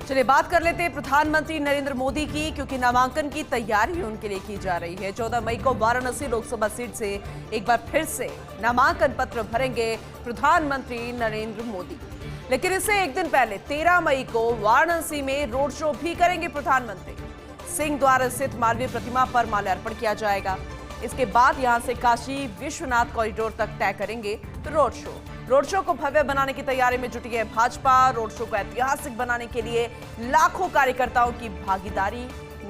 चलिए बात कर लेते हैं प्रधानमंत्री नरेंद्र मोदी की, क्योंकि नामांकन की तैयारी उनके लिए की जा रही है। 14 मई को वाराणसी लोकसभा सीट से एक बार फिर से नामांकन पत्र भरेंगे प्रधानमंत्री नरेंद्र मोदी। लेकिन इससे एक दिन पहले 13 मई को वाराणसी में रोड शो भी करेंगे प्रधानमंत्री। सिंह द्वार स्थित मालवीय प्रतिमा पर माल्यार्पण किया जाएगा। इसके बाद यहां से काशी विश्वनाथ कॉरिडोर तक तय करेंगे रोड शो। रोड शो को भव्य बनाने की तैयारी में जुटी है भाजपा। रोड शो को ऐतिहासिक बनाने के लिए लाखों कार्यकर्ताओं की भागीदारी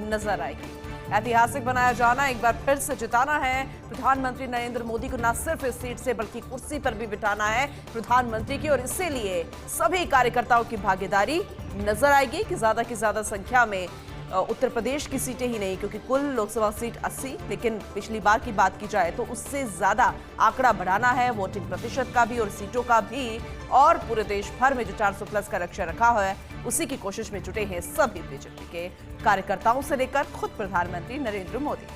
नजर आएगी। ऐतिहासिक बनाया जाना, एक बार फिर से जिताना है प्रधानमंत्री नरेंद्र मोदी को। न सिर्फ इस सीट से बल्कि कुर्सी पर भी बिठाना है प्रधानमंत्री की, और इसीलिए सभी कार्यकर्ताओं की भागीदारी नजर आएगी कि ज्यादा की ज्यादा संख्या में उत्तर प्रदेश की सीटें ही नहीं, क्योंकि कुल लोकसभा सीट 80, लेकिन पिछली बार की बात की जाए तो उससे ज्यादा आंकड़ा बढ़ाना है वोटिंग प्रतिशत का भी और सीटों का भी। और पूरे देश भर में जो 400 प्लस का लक्ष्य रखा हुआ है, उसी की कोशिश में जुटे हैं सभी बीजेपी के कार्यकर्ताओं से लेकर खुद प्रधानमंत्री नरेंद्र मोदी।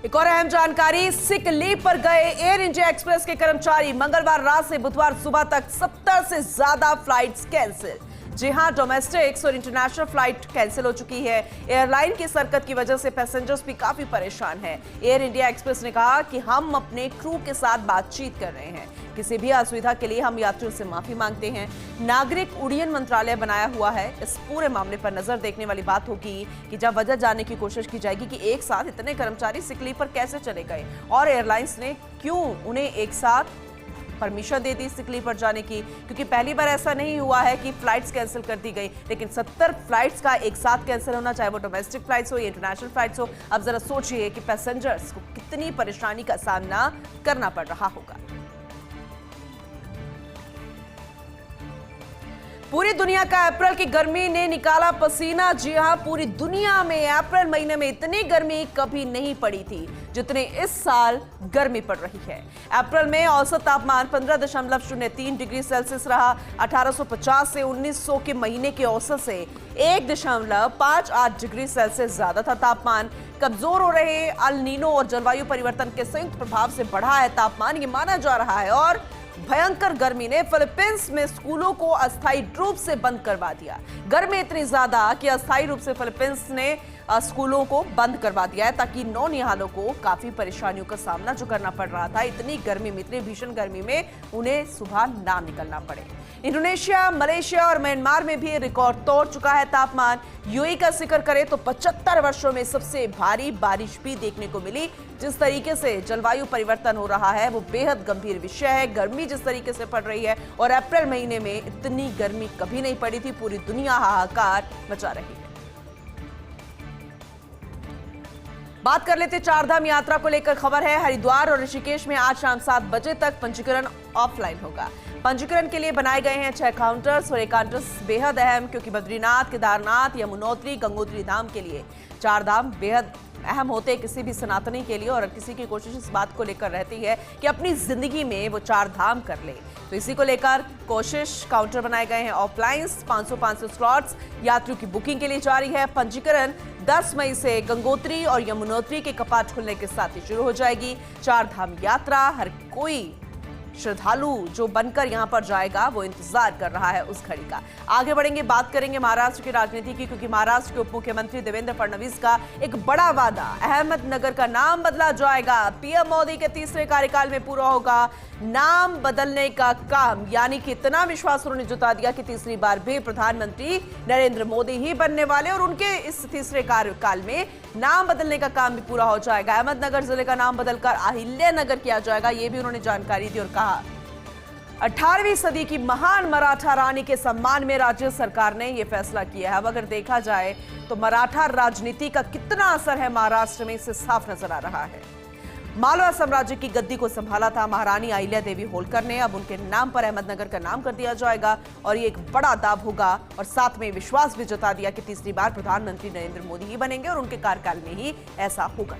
एक और अहम जानकारी, सिक लीव पर गए एयर इंडिया एक्सप्रेस के कर्मचारी मंगलवार रात से बुधवार सुबह तक 70 से ज्यादा फ्लाइट्स कैंसिल। जी हां, डोमेस्टिक और इंटरनेशनल फ्लाइट कैंसिल हो चुकी है। एयरलाइन की सरकत की वजह से पैसेंजर्स भी काफी परेशान हैं। एयर इंडिया एक्सप्रेस ने कहा कि हम अपने क्रू के साथ बातचीत कर रहे हैं। किसी भी असुविधा के लिए हम यात्रियों से माफी मांगते हैं। नागरिक उड्डयन मंत्रालय बनाया हुआ है। इस पूरे मामले पर नजर देखने वाली बात होगी कि जब वजह जानने की कोशिश की जाएगी कि एक साथ इतने कर्मचारी सिक लीव पर कैसे चले गए और एयरलाइंस ने क्यों उन्हें एक साथ परमिशन दे दी सिक लीव पर जाने की, क्योंकि पहली बार ऐसा नहीं हुआ है कि फ्लाइट्स कैंसिल कर दी गई, लेकिन 70 फ्लाइट्स का एक साथ कैंसिल होना, चाहे वो डोमेस्टिक फ्लाइट्स हो या इंटरनेशनल फ्लाइट्स हो। अब जरा सोचिए कि पैसेंजर्स को कितनी परेशानी का सामना करना पड़ रहा होगा। पूरी दुनिया का अप्रैल की गर्मी ने निकाला पसीना। जी हां, पूरी दुनिया में अप्रैल महीने में इतनी गर्मी कभी नहीं पड़ी थी जितने इस साल गर्मी पड़ रही है। अप्रैल में औसत तापमान 15.03 डिग्री सेल्सियस रहा। 1850 से 1900 के महीने के औसत से 1.58 डिग्री सेल्सियस ज्यादा था तापमान। कमजोर हो रहे अल नीनो और जलवायु परिवर्तन के संयुक्त प्रभाव से बढ़ा है तापमान, ये माना जा रहा है। और भयंकर गर्मी ने फिलीपींस में स्कूलों को अस्थायी रूप से बंद करवा दिया। गर्मी इतनी ज्यादा कि अस्थायी रूप से फिलीपींस ने स्कूलों को बंद करवा दिया है, ताकि नौनिहालों को काफी परेशानियों का सामना जो करना पड़ रहा था इतनी गर्मी में, इतनी भीषण गर्मी में उन्हें सुबह ना निकलना पड़े। इंडोनेशिया, मलेशिया और म्यांमार में भी रिकॉर्ड तोड़ चुका है तापमान। यूएई का जिक्र करें तो 75 वर्षों में सबसे भारी बारिश भी देखने को मिली। जिस तरीके से जलवायु परिवर्तन हो रहा है वो बेहद गंभीर विषय है। गर्मी जिस तरीके से पड़ रही है, और अप्रैल महीने में इतनी गर्मी कभी नहीं पड़ी थी। पूरी दुनिया हाहाकार मचा रही है। बात कर लेते चारधाम यात्रा को लेकर खबर है। हरिद्वार और ऋषिकेश में आज शाम 7 बजे तक पंजीकरण ऑफलाइन होगा। पंजीकरण के लिए बनाए गए हैं 6 काउंटर्स, और एक काउंटर बेहद अहम, क्योंकि बद्रीनाथ, केदारनाथ, यमुनोत्री, गंगोत्री धाम के लिए चारधाम बेहद अहम होते हैं किसी भी सनातनी के लिए, और किसी की कोशिश इस बात को लेकर रहती है कि अपनी जिंदगी में वो 4 धाम कर ले। तो इसी को लेकर कोशिश काउंटर बनाए गए हैं ऑफलाइन। 500 स्लॉट्स यात्रियों की बुकिंग के लिए जारी है। पंजीकरण 10 मई से गंगोत्री और यमुनोत्री के कपाट खुलने के साथ ही शुरू हो जाएगी। 4 धाम यात्रा हर कोई श्रद्धालु जो बनकर यहां पर जाएगा वो इंतजार कर रहा है उस घड़ी का। आगे बढ़ेंगे, बात करेंगे महाराष्ट्र की राजनीति की, क्योंकि महाराष्ट्र के उप मुख्यमंत्री देवेंद्र फडणवीस का एक बड़ा वादा, अहमदनगर का नाम बदला जाएगा। पीएम मोदी के तीसरे कार्यकाल में पूरा होगा नाम बदलने का काम, यानी कि इतना विश्वास उन्होंने जता दिया कि तीसरी बार भी प्रधानमंत्री नरेंद्र मोदी ही बनने वाले, और उनके इस तीसरे कार्यकाल में नाम बदलने का काम भी पूरा हो जाएगा। अहमदनगर जिले का नाम बदलकर अहिल्यानगर किया जाएगा, ये भी उन्होंने जानकारी दी और कहा 18वीं सदी की महान मराठा रानी के सम्मान में राज्य सरकार ने यह फैसला किया है। अब अगर देखा जाए तो मराठा राजनीति का कितना असर है महाराष्ट्र में, इससे साफ नजर आ रहा है। मालवा साम्राज्य की गद्दी को संभाला था महारानी अहिल्या देवी होलकर ने। अब उनके नाम पर अहमदनगर का नाम कर दिया जाएगा, और ये एक बड़ा दाव होगा। और साथ में विश्वास भी जता दिया कि तीसरी बार प्रधानमंत्री नरेंद्र मोदी ही बनेंगे और उनके कार्यकाल में ही ऐसा होगा।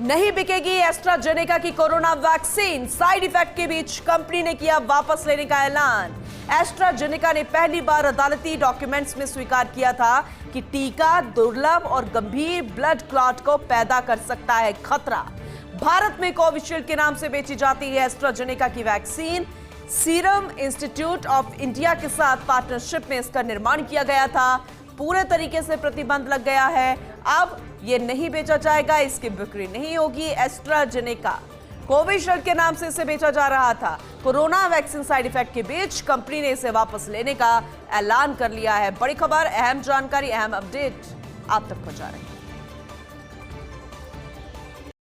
नहीं बिकेगी एस्ट्राजेनेका की कोरोना वैक्सीन, साइड इफेक्ट के बीच कंपनी ने किया वापस लेने का ऐलान। एस्ट्राजेनेका ने पहली बार अदालती डॉक्यूमेंट्स में स्वीकार किया था कि टीका दुर्लभ और गंभीर ब्लड क्लॉट को पैदा कर सकता है खतरा। भारत में कोविशील्ड के नाम से बेची जाती है एस्ट्राजेनेका की vaccine. Serum institute of India के साथ पार्टनरशिप में इसका निर्माण किया गया था। पूरे तरीके से प्रतिबंध लग गया है। अब ये नहीं बेचा जाएगा, इसकी बिक्री नहीं होगी। एस्ट्राजेनेका कोविशील्ड के नाम से इसे बेचा जा रहा था। कोरोना वैक्सीन साइड इफेक्ट के बीच कंपनी ने इसे वापस लेने का ऐलान कर लिया है। बड़ी खबर, अहम जानकारी, अहम अपडेट आप तक पहुंचा रहे हैं।